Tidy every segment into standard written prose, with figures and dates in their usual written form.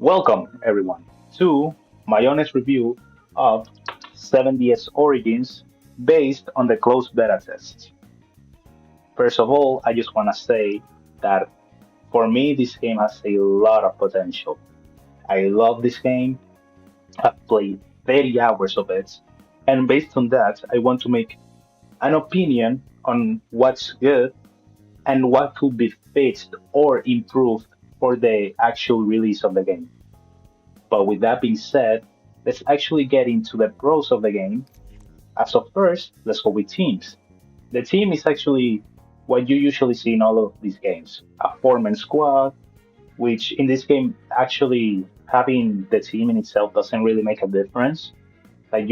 Welcome, everyone, to my honest review of 7DS Origins based on the closed beta tests. First of all, I just want to say that for me, this game has a lot of potential. I love this game. I've played 30 hours of it. And based on that, I want to make an opinion on what's good and what could be fixed or improved for the actual release of the game. But with that being said, let's actually get into the pros of the game. As of first, let's go with teams. The team is actually what you usually see in all of these games. A four-man squad, which in this game actually having the team in itself doesn't really make a difference. Like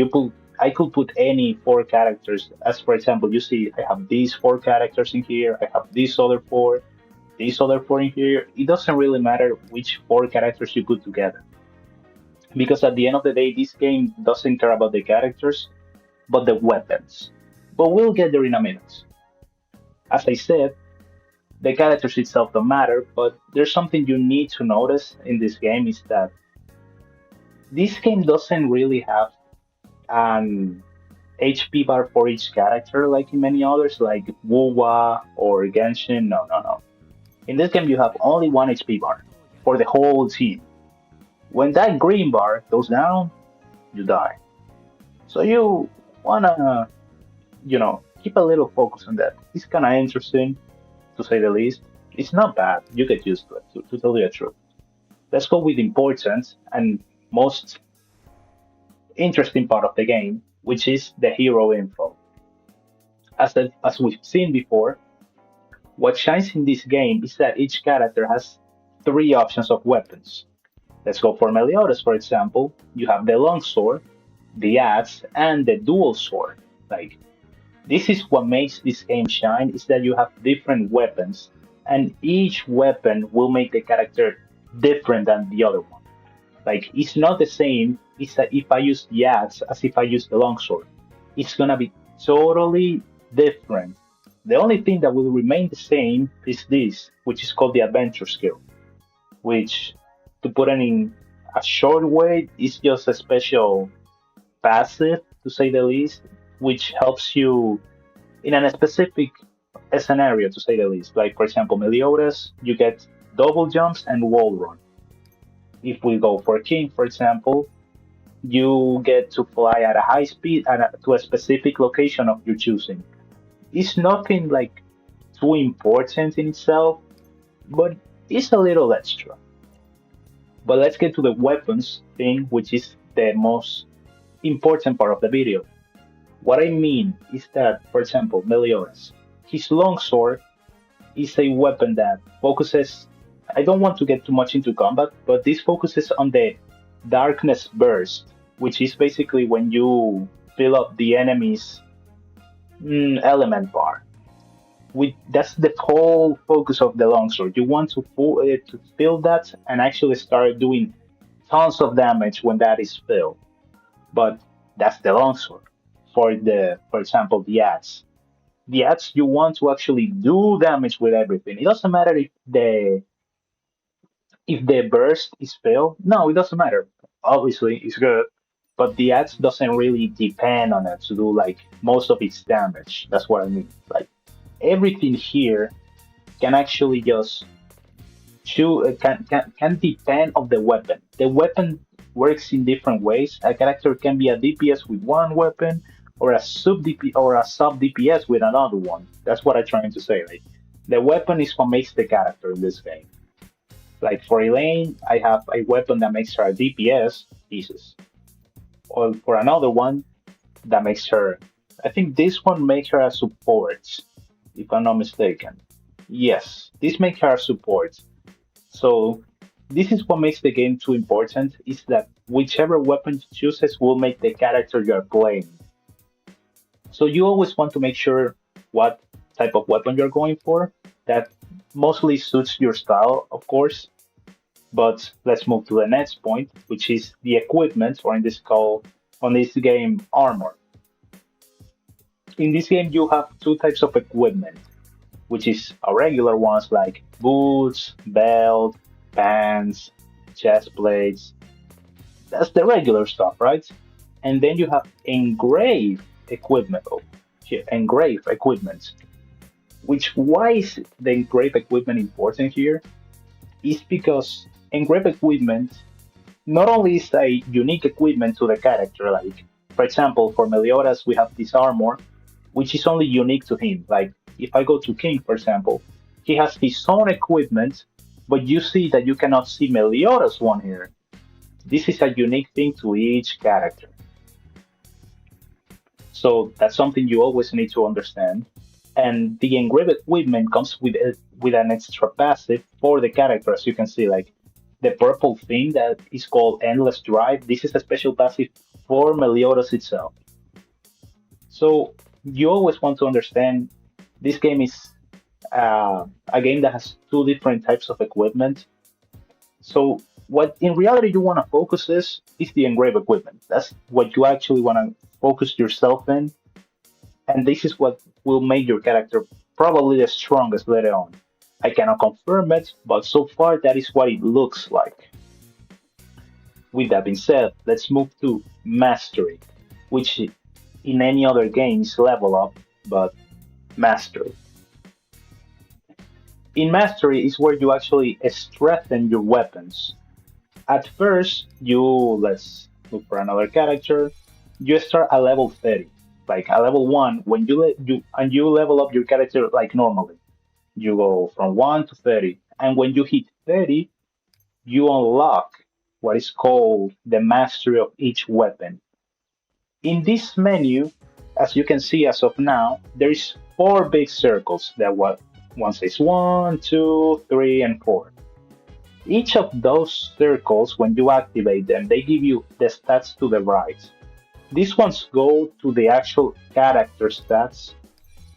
I could put any four characters. As for example, you see, I have these four characters in here. I have these other four in here. It doesn't really matter which four characters you put together because at the end of the day, this game doesn't care about the characters, but the weapons. But we'll get there in a minute. As I said, the characters itself don't matter, but there's something you need to notice in this game is that this game doesn't really have an HP bar for each character like in many others, like Wuwa or Genshin. No, no, no. In this game, you have only one HP bar for the whole team. When that green bar goes down, you die. So you wanna keep a little focus on that. It's kind of interesting, to say the least. It's not bad. You get used to it, to tell you the truth. Let's go with the important and most interesting part of the game, which is the hero info. As we've seen before, what shines in this game is that each character has three options of weapons. Let's go for Meliodas, for example. You have the longsword, the axe, and the dual sword. Like this is what makes this game shine is that you have different weapons and each weapon will make the character different than the other one. Like it's not the same it's that if I use the axe as if I use the longsword. It's gonna be totally different. The only thing that will remain the same is this, which is called the adventure skill, which to put it in a short way is just a special passive to say the least, which helps you in a specific scenario, to say the least. Like, for example, Meliodas, you get double jumps and wall run. If we go for King, for example, you get to fly at a high speed and to a specific location of your choosing. It's nothing like too important in itself, but it's a little extra. But let's get to the weapons thing, which is the most important part of the video. What I mean is that, for example, Meliodas, his longsword is a weapon that focuses. I don't want to get too much into combat, but this focuses on the darkness burst, which is basically when you fill up the enemy's element bar. That's the whole focus of the longsword. You want to fill that and actually start doing tons of damage when that is filled. But that's the longsword. For example, the ads you want to actually do damage with everything. It doesn't matter if the burst is failed. No, it doesn't matter. Obviously, it's good, but the ads doesn't really depend on it to do like most of its damage. That's what I mean. Like everything here can actually just shoot. Can depend of the weapon. The weapon works in different ways. A character can be a DPS with one weapon, or a sub DPS with another one. That's what I'm trying to say. Like the weapon is what makes the character in this game. Like for Elaine, I have a weapon that makes her a DPS pieces, or for another one that makes her. I think this one makes her a support, if I'm not mistaken. Yes, this makes her a support. So this is what makes the game too important is that whichever weapon you chooses will make the character you're playing. So you always want to make sure what type of weapon you're going for. That mostly suits your style, of course. But let's move to the next point, which is the equipment, or in this call on this game, armor. In this game, you have two types of equipment, which is a regular ones like boots, belt, pants, chest plates. That's the regular stuff, right? And then you have engrave equipment. Oh, yeah, engrave equipment. Which why is the engrave equipment important here? Is because engrave equipment not only is a unique equipment to the character, like for example, for Meliodas we have this armor, which is only unique to him. Like if I go to King, for example, he has his own equipment, but you see that you cannot see Meliodas one here. This is a unique thing to each character. So that's something you always need to understand. And the engraved equipment comes with an extra passive for the character, as you can see, like the purple thing that is called Endless Drive. This is a special passive for Meliodas itself. So you always want to understand this game is a game that has two different types of equipment. So what in reality you want to focus is the engraved equipment. That's what you actually want to focus yourself in, and this is what will make your character probably the strongest later on. I cannot confirm it, but so far that is what it looks like. With that being said, let's move to Mastery, which in any other game is level up, but Mastery. In Mastery is where you actually strengthen your weapons. At first, let's look for another character. You start at level 30, like a level 1, when you level up your character like normally. You go from 1 to 30. And when you hit 30, you unlock what is called the mastery of each weapon. In this menu, as you can see as of now, there is four big circles that what one says one, two, three, and four. Each of those circles, when you activate them, they give you the stats to the right. These ones go to the actual character stats,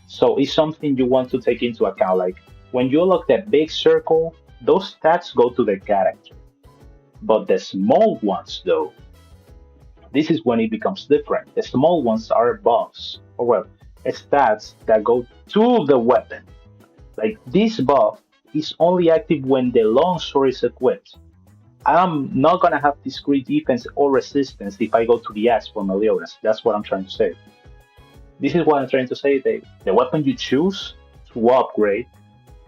so it's something you want to take into account. Like when you look at big circle, those stats go to the character. But the small ones, though, this is when it becomes different. The small ones are buffs, or well, stats that go to the weapon. Like this buff is only active when the long sword is equipped. I'm not gonna have discrete defense or resistance if I go to the axe for Meliodas. That's what I'm trying to say. This is what I'm trying to say. The weapon you choose to upgrade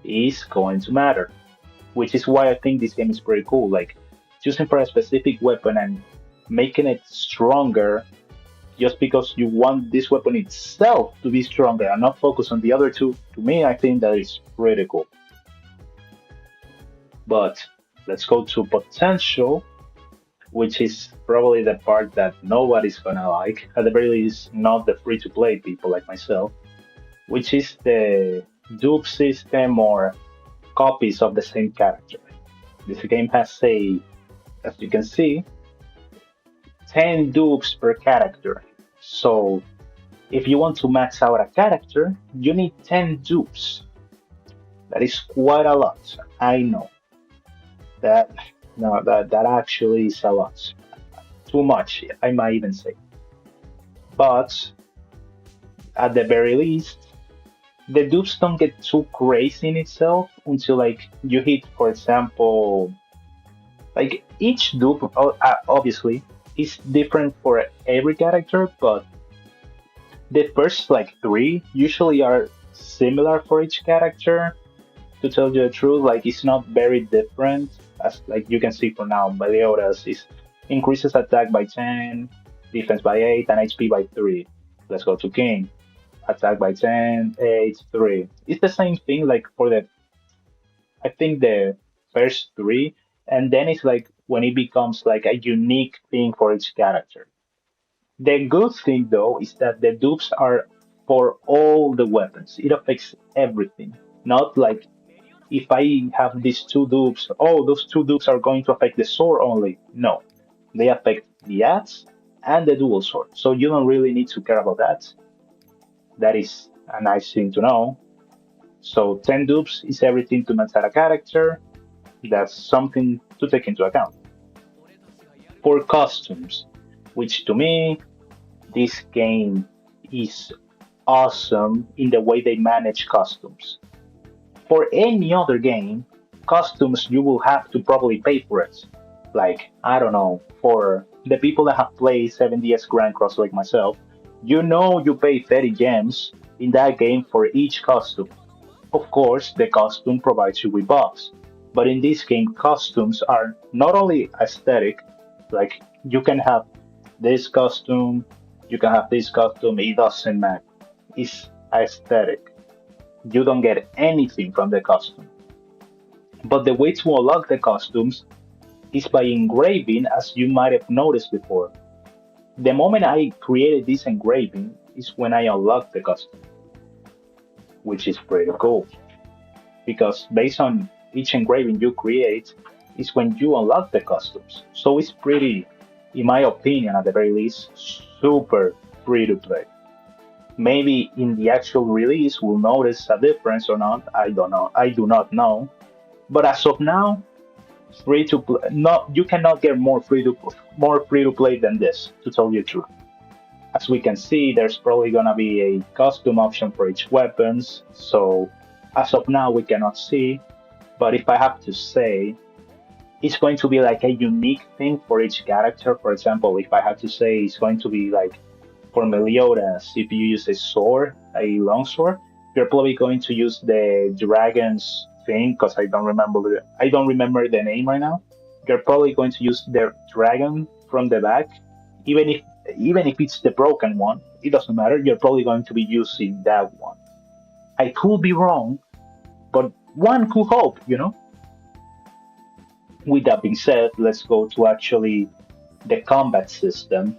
is going to matter, which is why I think this game is pretty cool. Like choosing for a specific weapon and making it stronger just because you want this weapon itself to be stronger and not focus on the other two. To me, I think that is pretty cool. But let's go to potential, which is probably the part that nobody's gonna like. At the very least, not the free to play people like myself, which is the dupe system or copies of the same character. This game has as you can see, 10 dupes per character. So if you want to max out a character, you need 10 dupes. That is quite a lot. I know that no, that actually is a lot. Too much, I might even say. But at the very least, the dupes don't get too crazy in itself until like you hit, for example, like each dupe obviously is different for every character, but the first like three usually are similar for each character. To tell you the truth, like it's not very different. As like you can see for now, Meliodas is increases attack by 10, defense by 8, and HP by 3. Let's go to King. Attack by 10, 8, 3. It's the same thing like for I think the first three, and then it's like when it becomes like a unique thing for each character. The good thing though is that the dupes are for all the weapons. It affects everything. Not like if I have these two dupes, oh, those two dupes are going to affect the sword only. No, they affect the axe and the dual sword. So you don't really need to care about that. That is a nice thing to know. So 10 dupes is everything to max out a character. That's something to take into account. For costumes, which to me, this game is awesome in the way they manage costumes. For any other game, costumes you will have to probably pay for it. Like, I don't know, for the people that have played 7DS Grand Cross like myself, you know you pay 30 gems in that game for each costume. Of course, the costume provides you with buffs, but in this game, costumes are not only aesthetic, like you can have this costume, you can have this costume, it doesn't matter. It's aesthetic. You don't get anything from the costume. But the way to unlock the costumes is by engraving, as you might have noticed before. The moment I created this engraving is when I unlocked the costume, which is pretty cool. Because based on each engraving you create is when you unlock the customs. So it's pretty, in my opinion, at the very least, super free to play. Maybe in the actual release we'll notice a difference or not. I don't know. I do not know. But as of now, free to play. No, you cannot get more free to play than this. To tell you the truth. As we can see, there's probably gonna be a custom option for each weapons. So as of now, we cannot see. But if I have to say, it's going to be like a unique thing for each character. For example, if I had to say, it's going to be like for Meliodas, if you use a sword, a long sword, you're probably going to use the dragon's thing because I don't remember the name right now. You're probably going to use the dragon from the back, even if even if it's the broken one. It doesn't matter. You're probably going to be using that one. I could be wrong, but one could hope, you know. With that being said, let's go to actually the combat system,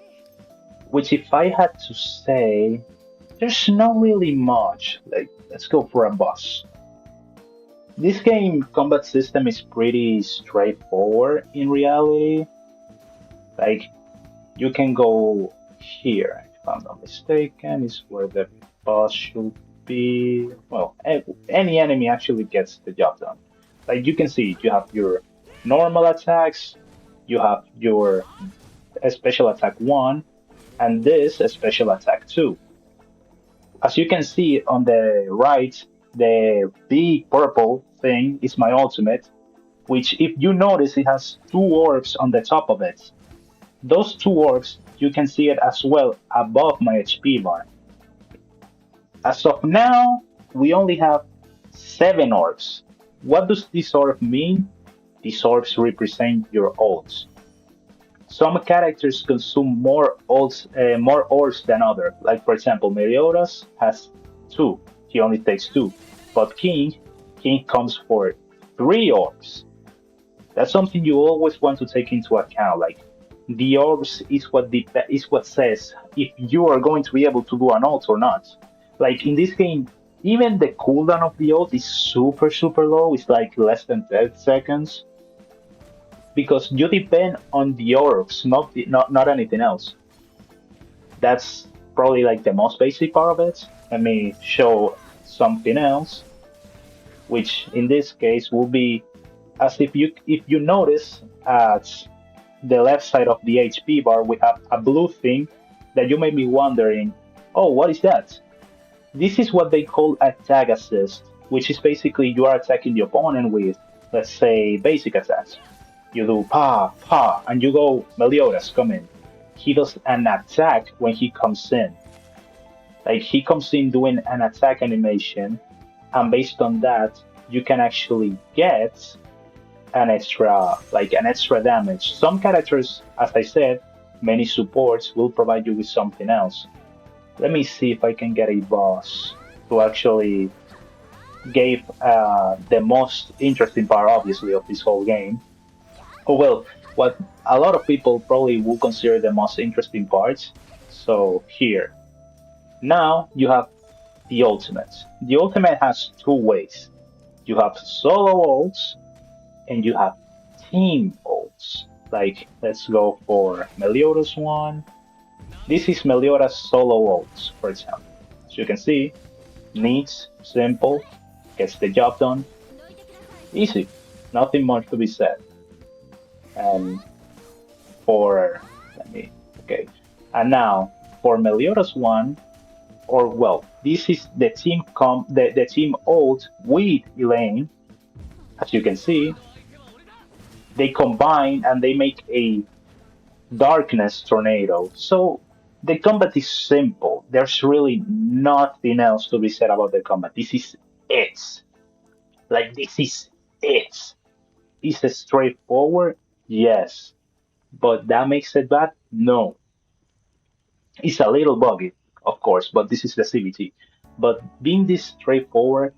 which if I had to say, there's not really much. Like, let's go for a boss. This game combat system is pretty straightforward in reality. Like, you can go here, if I'm not mistaken, is where the boss should be. Well, any enemy actually gets the job done. Like, you can see, you have your normal attacks, you have your special attack 1, and this special attack 2. As you can see on the right, the big purple thing is my ultimate, which if you notice, it has two orbs on the top of it. Those two orbs, you can see it as well above my HP bar. As of now, we only have 7 orbs. What does this orb mean? These orbs represent your ults. Some characters consume more orbs than others. Like for example, Meliodas has 2. He only takes 2. But King comes for 3 orbs. That's something you always want to take into account. Like the orbs is what says if you are going to be able to do an ult or not. Like in this game, even the cooldown of the ult is super low. It's like less than 10 seconds because you depend on the orbs, not anything else. That's probably like the most basic part of it. Let me show something else, which in this case will be as if you notice at the left side of the HP bar we have a blue thing that you may be wondering, oh, what is that? This is what they call attack assist, which is basically you are attacking the opponent with, let's say, basic attacks. You do pa, pa, and you go, Meliodas, come in. He does an attack when he comes in. Like he comes in doing an attack animation, and based on that, you can actually get an extra damage. Some characters, as I said, many supports will provide you with something else. Let me see if I can get a boss to actually give the most interesting part, obviously, of this whole game. Oh well, what a lot of people probably will consider the most interesting parts. So here, now you have the ultimate. The ultimate has 2 ways. You have solo ults and you have team ults. Like let's go for Meliodas one. This is Meliodas solo ults, for example. As you can see, neat, simple, gets the job done, easy, nothing much to be said. And for let me okay, and now for Meliodas one, or well, this is the team ult with Elaine. As you can see, They combine and they make a darkness tornado. So the combat is simple. There's really nothing else to be said about the combat. This is it. Like this is it. Is it straightforward? Yes. But that makes it bad? No. It's a little buggy, of course, but this is the CBT. But being this straightforward,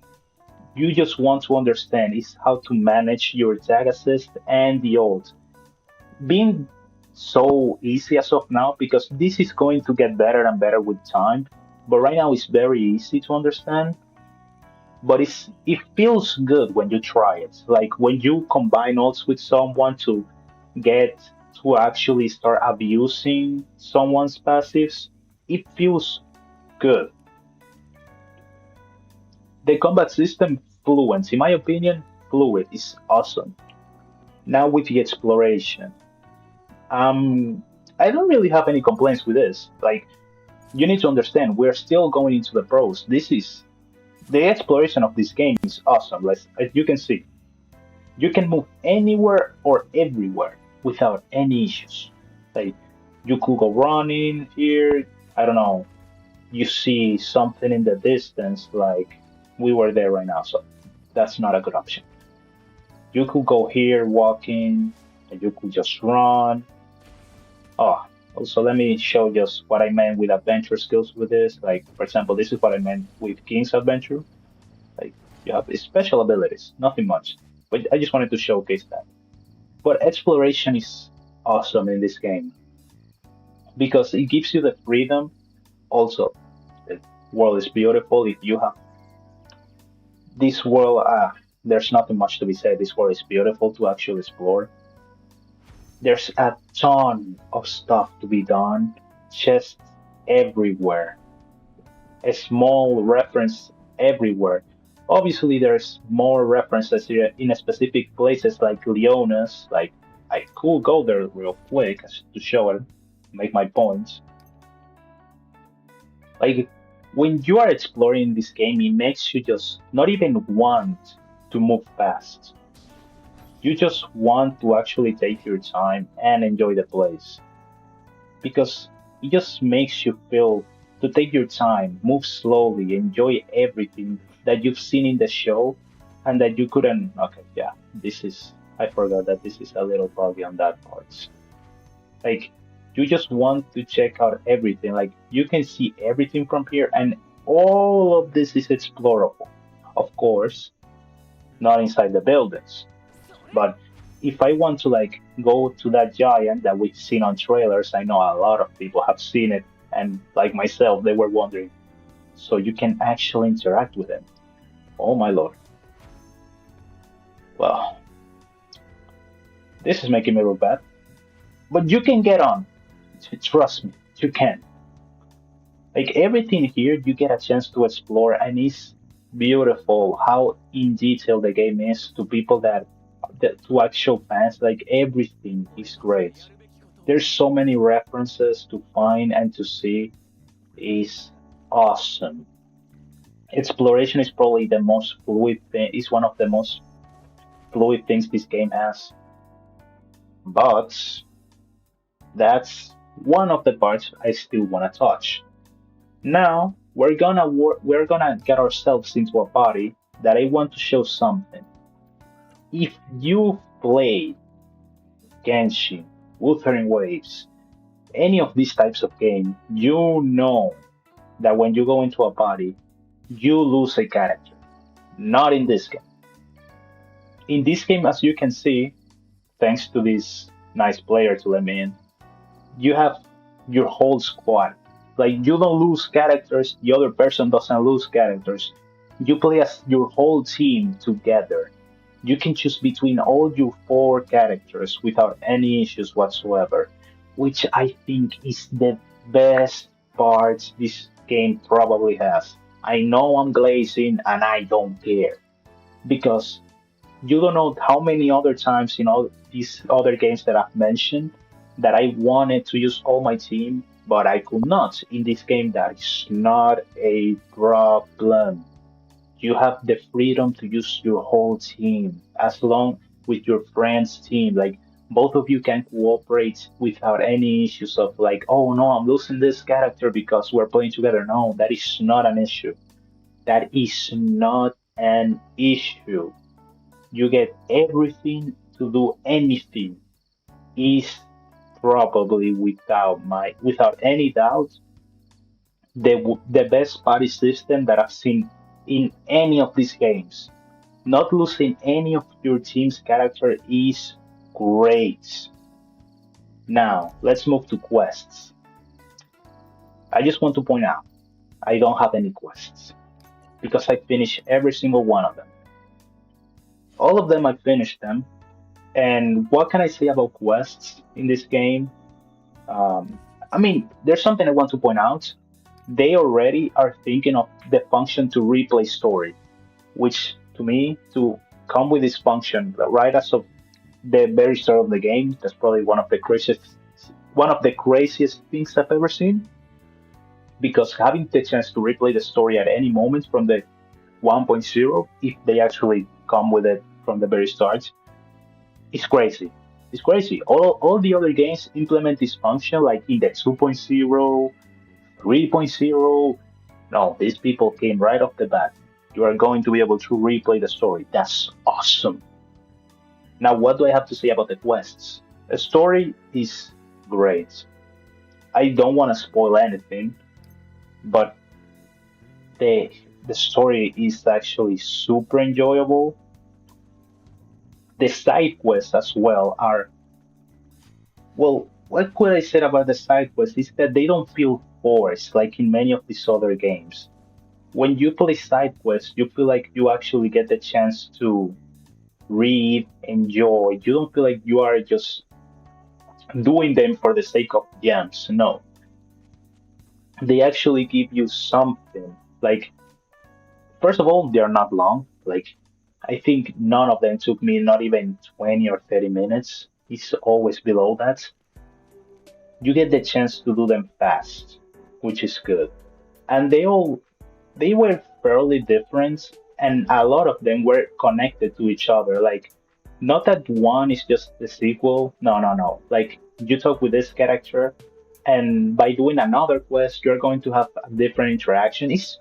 you just want to understand is how to manage your tag assist and the ult. Being so easy as of now, because this is going to get better and better with time. But right now it's very easy to understand. But it feels good when you try it. Like when you combine ults with someone to get to actually start abusing someone's passives, it feels good. The combat system fluence, in my opinion, fluid is awesome. Now with the exploration, I don't really have any complaints with this. Like you need to understand, we're still going into the pros. This is the exploration of this game is awesome. Like as you can see, you can move anywhere or everywhere without any issues. Like you could go running here. I don't know. You see something in the distance, like we were there right now. So that's not a good option. You could go here walking, and you could just run. Oh, also let me show just what I meant with adventure skills with this. Like for example, this is what I meant with King's Adventure. Like you have special abilities, nothing much, but I just wanted to showcase that. But exploration is awesome in this game because it gives you the freedom. Also, the world is beautiful. If you have this world, there's nothing much to be said. This world is beautiful to actually explore. There's a ton of stuff to be done, just everywhere. A small reference everywhere. Obviously, there's more references here in specific places like Leona's. Like I could go there real quick to show it, make my points. Like when you are exploring this game, it makes you just not even want to move fast. You just want to actually take your time and enjoy the place because it just makes you feel to take your time, move slowly, enjoy everything that you've seen in the show and that you couldn't. Okay, yeah, this is. I forgot that this is a little buggy on that part. Like, you just want to check out everything. Like, you can see everything from here, and all of this is explorable. Of course, not inside the buildings. But if I want to like go to that giant that we've seen on trailers, I know a lot of people have seen it, and like myself, they were wondering. So you can actually interact with him. Oh my lord. Well, this is making me look bad. But you can get on. Trust me, you can. Like everything here, you get a chance to explore, and it's beautiful how in detail the game is to people that to actual fans. Like everything is great. There's so many references to find and to see is awesome. Exploration is probably the most fluid thing, is one of the most fluid things this game has. But that's one of the parts I still want to touch. Now we're gonna get ourselves into a party that I want to show something. If you play Genshin, Wuthering Waves, any of these types of game, you know that when you go into a party, you lose a character. Not in this game. In this game, as you can see, thanks to this nice player to let me in, you have your whole squad. Like you don't lose characters, the other person doesn't lose characters. You play as your whole team together. You can choose between all your four characters without any issues whatsoever, which I think is the best part this game probably has. I know I'm glazing and I don't care because you don't know how many other times in all these other games that I've mentioned that I wanted to use all my team, but I could not. In this game, that is not a problem. You have the freedom to use your whole team as long. with your friends team. Like both of you can cooperate without any issues of like, oh no, I'm losing this character because we're playing together. No, that is not an issue. That is not an issue. You get everything to do anything. Is probably without any doubt the best party system that I've seen in any of these games. Not losing any of your team's character is great. Now, let's move to quests. I just want to point out, I don't have any quests because I finished every single one of them. All of them, I finished them. And what can I say about quests in this game? Um, I mean, there's something I want to point out. They already are thinking of the function to replay story, which to me, to come with this function right as of the very start of the game, that's probably one of the craziest things I've ever seen. Because having the chance to replay the story at any moment from the 1.0, if they actually come with it from the very start, is crazy. It's crazy. All the other games implement this function, like Index 2.0, 3.0. No, these people came right off the bat. You are going to be able to replay the story. That's awesome. Now, what do I have to say about the quests? The story is great. I don't want to spoil anything, but the the story is actually super enjoyable. The side quests as well are, well, what could I say about the side quests is that they don't feel forced like in many of these other games. When you play side quests, you feel like you actually get the chance to read, enjoy. You don't feel like you are just doing them for the sake of gems. No, they actually give you something. Like, first of all, they are not long. Like, I think none of them took me not even 20 or 30 minutes. It's always below that. You get the chance to do them fast, which is good. And they were fairly different, and a lot of them were connected to each other. Like, not that one is just the sequel. No, no, no. Like, you talk with this character, and by doing another quest, you're going to have a different interaction. It's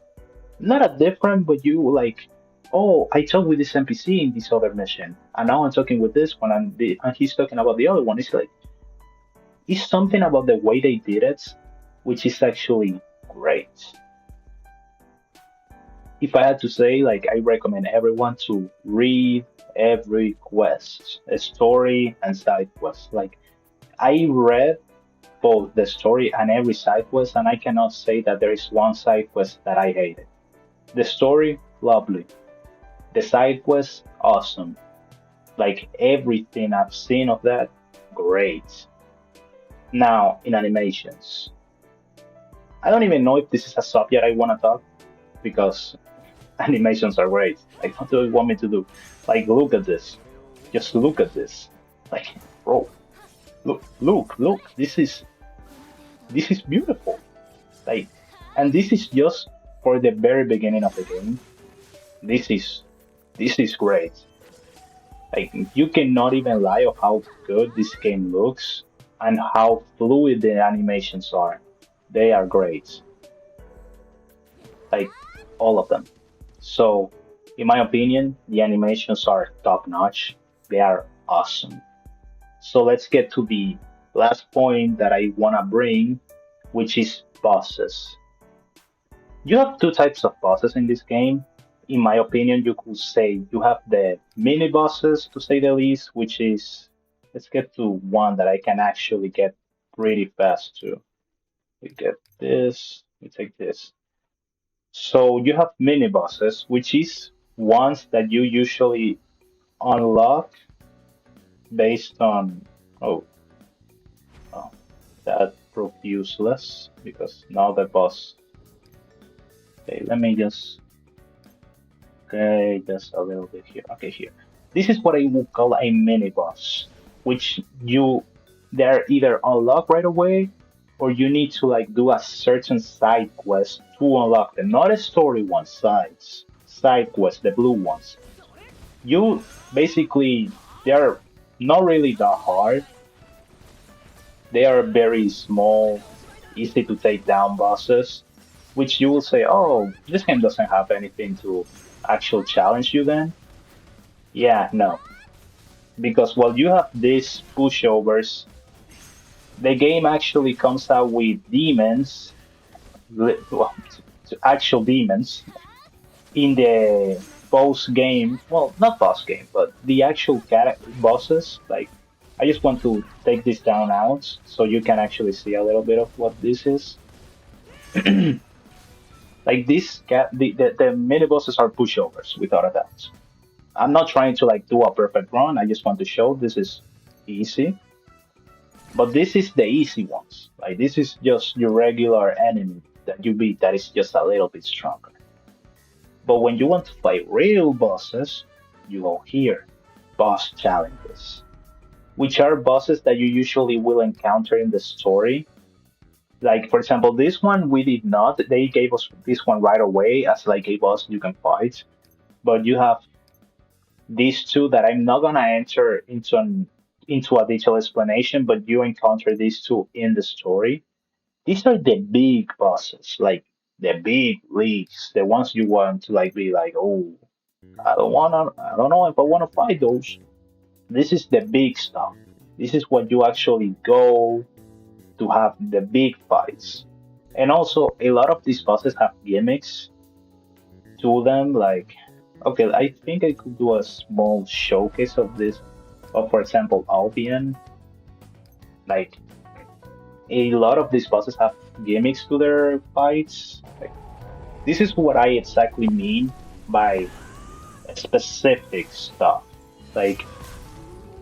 not a different, but you like, oh, I talked with this NPC in this other mission, and now I'm talking with this one, and he's talking about the other one. It's like, it's something about the way they did it, which is actually great. If I had to say, like, I recommend everyone to read every quest, a story and side quest. Like, I read both the story and every side quest, and I cannot say that there is one side quest that I hated. The story, lovely. The side quest, awesome. Like everything I've seen of that, great. Now, in animations, I don't even know if this is a subject I want to talk because animations are great. Like, what do you want me to do? Like, look at this. Just look at this. Like, bro, look. This is beautiful. Like, and this is just for the very beginning of the game. This is this is great. Like, you cannot even lie of how good this game looks and how fluid the animations are. They are great. Like, all of them. So, in my opinion, the animations are top notch. They are awesome. So let's get to the last point that I wanna bring, which is bosses. You have two types of bosses in this game. In my opinion, you could say you have the mini bosses, to say the least, which is, let's get to one that I can actually get pretty fast to. We get this, we take this. So you have mini bosses, which is ones that you usually unlock based on, oh, oh, that proved useless because now the boss. Okay, let me just, okay, just a little bit here. Okay, here. This is what I would call a mini boss, which they're either unlocked right away or you need to like do a certain side quest to unlock them. Not a story one, side quest, the blue ones. You basically They are not really that hard. They are very small, easy to take down bosses, which you will say, oh, this game doesn't have anything to actually challenge you then. Yeah, no. Because while you have these pushovers, the game actually comes out with demons, well, actual demons, in the post game. Well, not post game, but the actual bosses. Like, I just want to take this down out so you can actually see a little bit of what this is. Like this cat, the mini bosses are pushovers without a doubt. I'm not trying to like do a perfect run. I just want to show this is easy, but this is the easy ones. Like this is just your regular enemy that you beat that is just a little bit stronger. But when you want to fight real bosses, you go here, boss challenges, which are bosses that you usually will encounter in the story. Like for example, this one we did not. They gave us this one right away as like a boss you can fight. But you have these two that I'm not gonna enter into a detailed explanation, but you encounter these two in the story. These are the big bosses, like the big leagues, the ones you want to like be like, oh, I don't know if I wanna fight those. This is the big stuff. This is what you actually go to have the big fights. And also a lot of these bosses have gimmicks to them, like okay, I think I could do a small showcase of this. Of, for example, Albion. Like a lot of these bosses have gimmicks to their fights. Like this is what I exactly mean by specific stuff. Like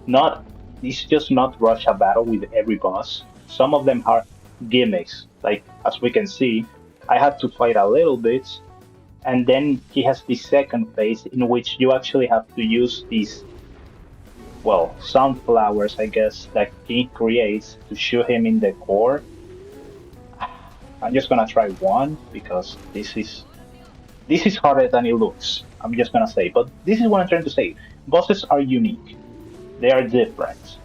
not it's just not rush a battle with every boss. Some of them are gimmicks. Like as we can see, I had to fight a little bit, and then he has the second phase in which you actually have to use these well, sunflowers, I guess, that he creates to shoot him in the core. I'm just gonna try one because this is harder than it looks. I'm just gonna say, but this is what I'm trying to say. Bosses are unique. They are different,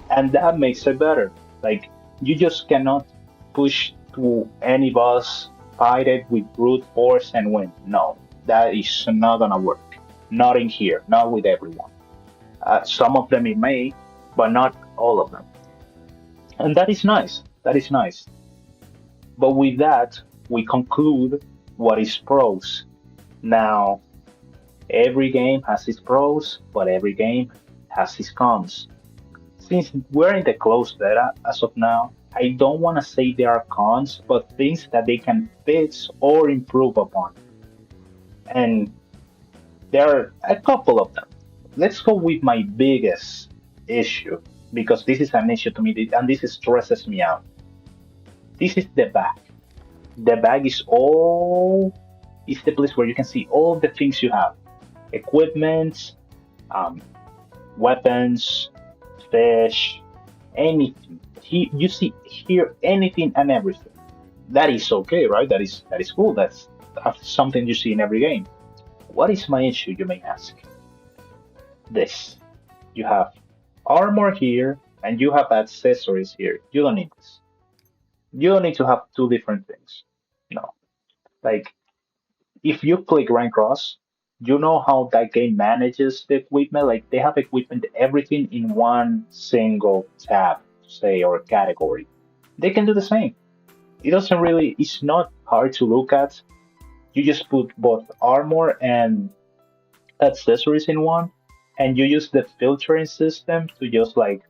and that makes it better. Like you just cannot push to any boss, fight it with brute force and win. No, that is not gonna work. Not in here. Not with everyone. Some of them it may, but not all of them. And that is nice. That is nice. But with that, we conclude what is pros. Now, every game has its pros, but every game has its cons. Since we're in the closed beta as of now, I don't want to say there are cons, but things that they can fix or improve upon. And there are a couple of them. Let's go with my biggest issue, because this is an issue to me and this stresses me out. This is the bag. The bag is the place where you can see all the things you have: equipment, um, weapons, fish, anything. You see here anything and everything. That is okay, right? That is cool. That's something you see in every game. What is my issue, you may ask? This. You have armor here and you have accessories here. You don't need this. You don't need to have two different things. No. Like if you play Grand Cross, you know how that game manages the equipment. Like they have equipment, everything in one single tab, say, or category. They can do the same. It's not hard to look at. You just put both armor and accessories in one, and you use the filtering system to just like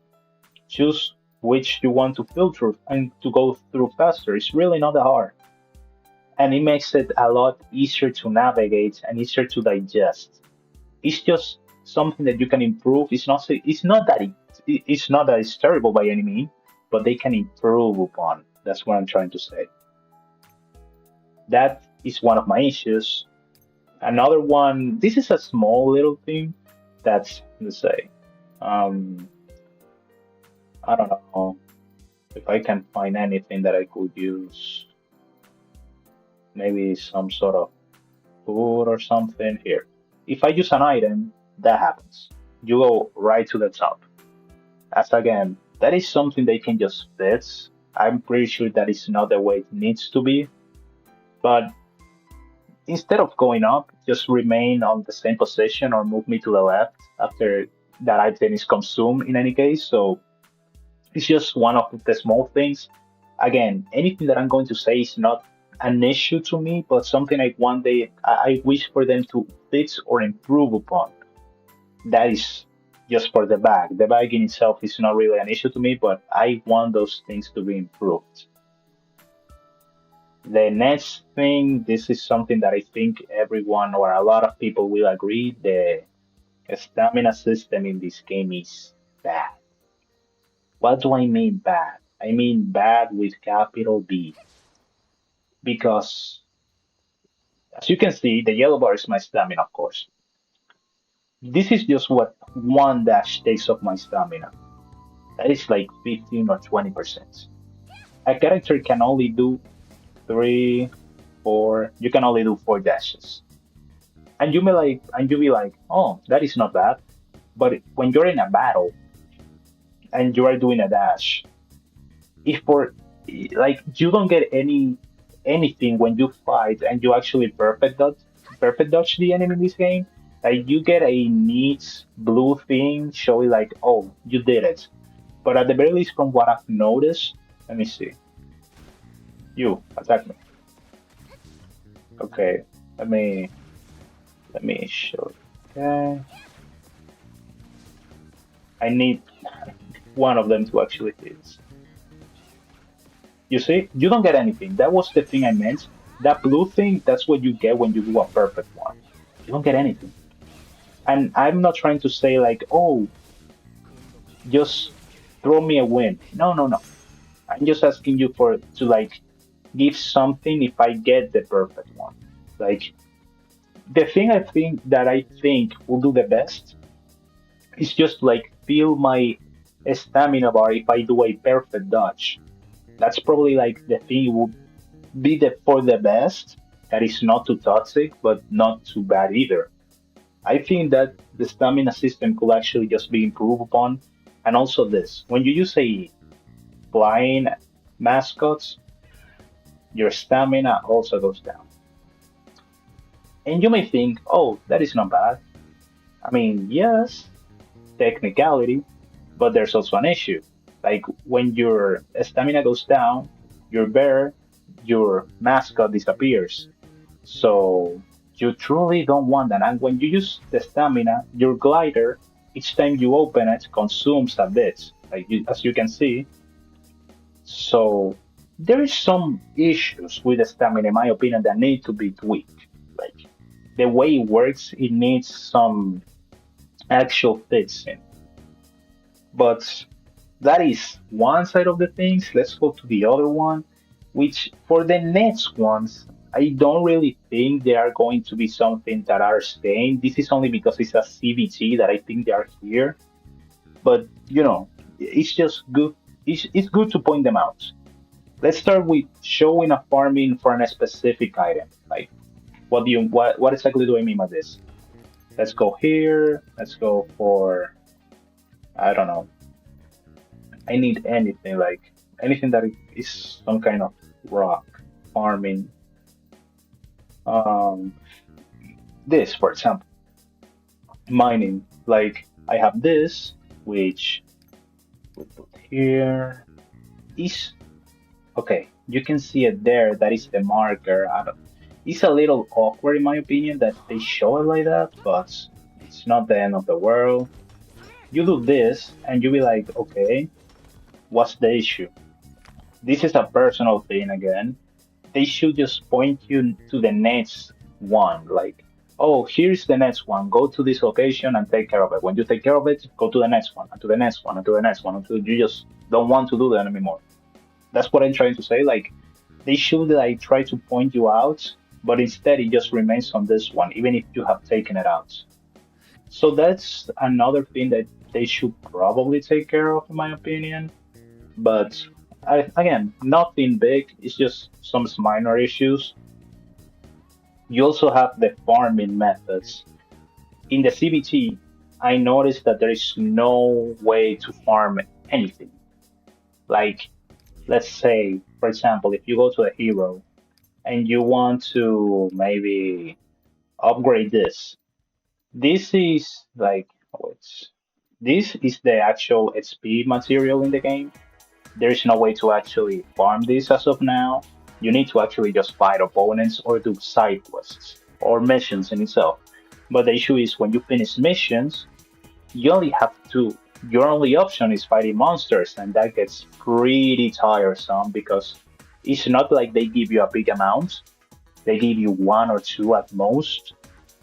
choose which you want to filter and to go through faster. It's really not that hard. And it makes it a lot easier to navigate and easier to digest. It's just something that you can improve. It's not that it's terrible by any means, but they can improve upon. That's what I'm trying to say. That is one of my issues. Another one, this is a small little thing that's, let's say, um, I don't know if I can find anything that I could use. Maybe some sort of food or something here. If I use an item, that happens. you go right to the top. As again, that is something they can just fix. I'm pretty sure that is not the way it needs to be. But instead of going up, just remain on the same position or move me to the left after that item is consumed in any case. So it's just one of the small things. Again, anything that I'm going to say is not an issue to me, but something like one day I wish for them to fix or improve upon. That is just for the bag. The bag in itself is not really an issue to me, but I want those things to be improved. The next thing, this is something that I think everyone or a lot of people will agree, the stamina system in this game is bad. What do I mean bad? I mean bad with capital B. Because as you can see, the yellow bar is my stamina, of course. This is just what one dash takes of my stamina. That is like 15 or 20%. A character can only do three, four, you can only do four dashes. And you be like, oh, that is not bad. But when you're in a battle and you are doing a dash, if for like you don't get anything when you fight and you actually perfect dodge the enemy in this game, like you get a neat blue thing showing like, oh, you did it. But at the very least, from what I've noticed, let me see. You attack me. Okay, let me let me show. Okay, I need one of them to actually hit. You see, you don't get anything. That was the thing I meant. That blue thing, that's what you get when you do a perfect one. You don't get anything. And I'm not trying to say like, oh, just throw me a win. No, no, no. I'm just asking you for to like give something if I get the perfect one. Like the thing I think will do the best is just like fill my stamina bar if I do a perfect dodge. That's probably like the thing will be the for the best. That is not too toxic, but not too bad either. I think that the stamina system could actually just be improved upon. And also this, when you use a flying mascots, your stamina also goes down. And you may think, oh, that is not bad. I mean, yes, technicality, but there's also an issue. Like when your stamina goes down, your bear, your mascot disappears. So you truly don't want that. And when you use the stamina, your glider, each time you open it, consumes a bit, like as you can see. So there is some issues with the stamina, in my opinion, that need to be tweaked. Like the way it works, it needs some actual fixing. But that is one side of the things. Let's go to the other one, which for the next ones, I don't really think they are going to be something that are staying. This is only because it's a CBT that I think they are here. But it's just good. It's good to point them out. Let's start with showing a farming for a specific item. Like, what exactly do I mean by this? Let's go here. Let's go for, I don't know. I need anything like anything that is some kind of rock farming. Um, this, for example, mining. Like I have this, which we put here. Is okay. You can see it there. That is the marker. I don't, it's a little awkward in my opinion that they show it like that, but it's not the end of the world. You do this, and you be like, okay, what's the issue? This is a personal thing again. They should just point you to the next one. Like, oh, here's the next one. Go to this location and take care of it. When you take care of it, go to the next one, and to the next one, and to the next one, until you just don't want to do that anymore. That's what I'm trying to say. Like, they should like try to point you out, but instead it just remains on this one, even if you have taken it out. So that's another thing that they should probably take care of, in my opinion. But again, nothing big. It's just some minor issues. You also have the farming methods. In the CBT, I noticed that there is no way to farm anything. Like, let's say, for example, if you go to a hero and you want to maybe upgrade this, this is like, wait, this is the actual XP material in the game. There is no way to actually farm this as of now. You need to actually just fight opponents or do side quests or missions in itself. But the issue is when you finish missions, you only have to, your only option is fighting monsters, and that gets pretty tiresome because it's not like they give you a big amount. They give you one or two at most,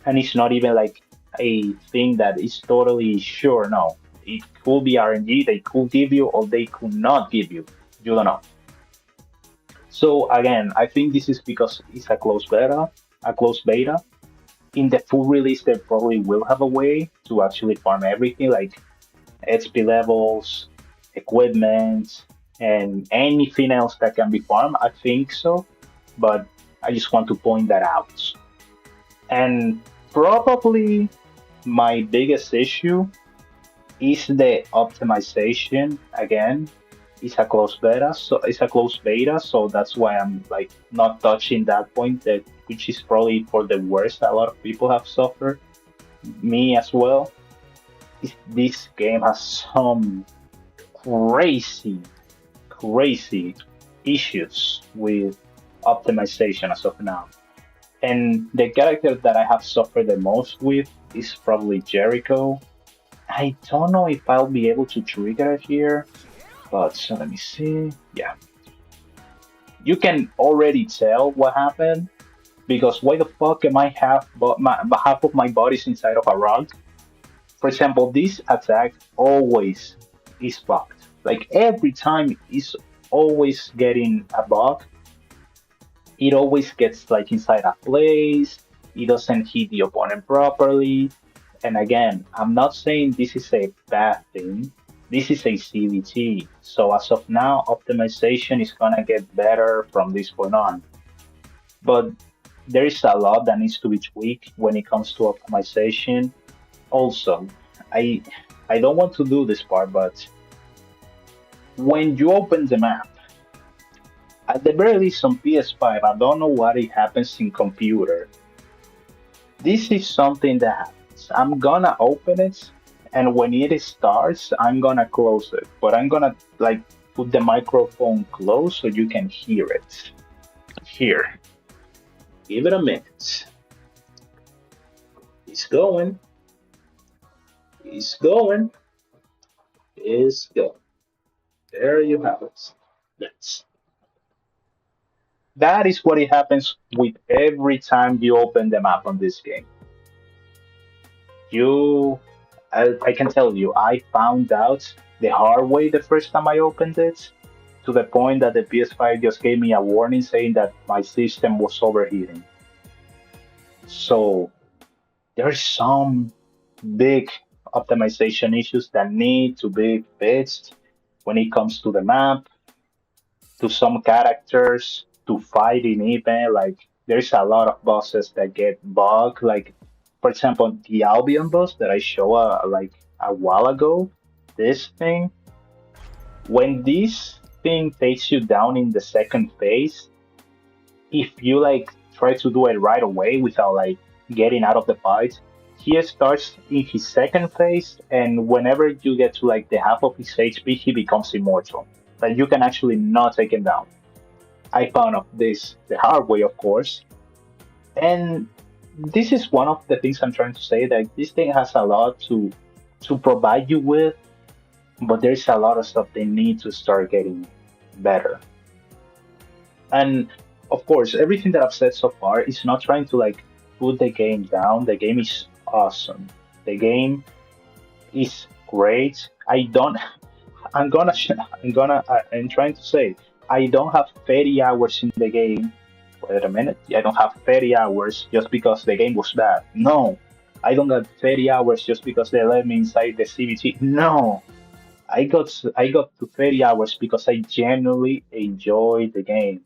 and it's not even like a thing that is totally sure. No, it could be RNG. They could give you, or they could not give you. You don't know. So again, I think this is because it's a closed beta. A closed beta. In the full release, they probably will have a way to actually farm everything, like XP levels, equipment, and anything else that can be farmed. I think so, but I just want to point that out. And probably my biggest issue is the optimization. Again, it's a closed beta, so that's why I'm like not touching that point, that which is probably for the worst a lot of people have suffered, me as well. This game has some crazy, crazy issues with optimization as of now. And the character that I have suffered the most with is probably Jericho. I don't know if I'll be able to trigger it here, but so let me see. Yeah, you can already tell what happened because why the fuck am I half of my body's inside of a rug? For example, this attack always is bugged. Like every time it's always getting a bug. It always gets like inside a place. It doesn't hit the opponent properly. And again, I'm not saying this is a bad thing. This is a CBT. So as of now, optimization is gonna get better from this point on. But there is a lot that needs to be tweaked when it comes to optimization. Also, I I don't want to do this part, but when you open the map, at the very least on PS5, I don't know what it happens in computer. This is something that happens. I'm gonna open it, and when it starts, I'm gonna close it. But I'm gonna like put the microphone close so you can hear it. Here, give it a minute. It's going. It's going. It's going. There you have it. That's that is what it happens with every time you open the map on this game. You, I can tell you, I found out the hard way the first time I opened it, to the point that the PS5 just gave me a warning saying that my system was overheating. So there's some big optimization issues that need to be fixed when it comes to the map, to some characters, to fighting even. Like there's a lot of bosses that get bugged. Like for example, the Albion boss that I showed like a while ago. This thing, when this thing takes you down in the second phase, if you like try to do it right away without like getting out of the fight, he starts in his second phase, and whenever you get to like the half of his HP, he becomes immortal. Like you can actually not take him down. I found of this the hard way, of course. And this is one of the things I'm trying to say, that this thing has a lot to provide you with, but there's a lot of stuff they need to start getting better. And of course, everything that I've said so far is not trying to like put the game down. The game is awesome. The game is great. I don't. I'm gonna. I'm trying to say I don't have 30 hours in the game. Wait a minute. I don't have 30 hours just because the game was bad. No, I don't got 30 hours just because they let me inside the CBT. No, I got to 30 hours because I genuinely enjoyed the game.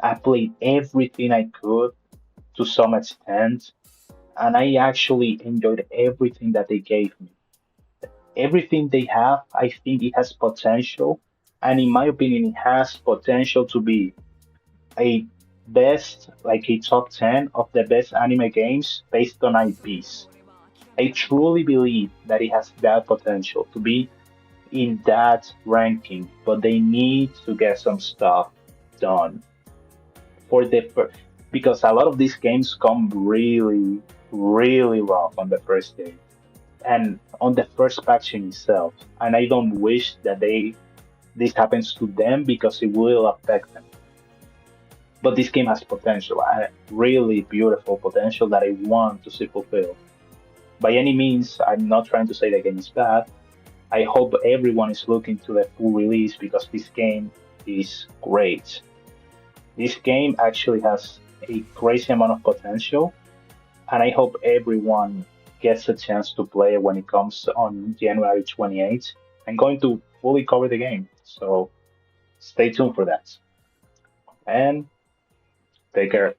I played everything I could to some extent, and I actually enjoyed everything that they gave me. Everything they have, I think it has potential. And in my opinion, it has potential to be a best, like a top 10 of the best anime games based on IPs. I truly believe that it has that potential to be in that ranking, but they need to get some stuff done for because a lot of these games come really, really rough on the first day and on the first patch in itself. And I don't wish that this happens to them because it will affect them. But this game has potential, a really beautiful potential that I want to see fulfilled. By any means, I'm not trying to say the game is bad. I hope everyone is looking to the full release because this game is great. This game actually has a crazy amount of potential, and I hope everyone gets a chance to play it when it comes on January 28th. I'm going to fully cover the game, so stay tuned for that. And take care.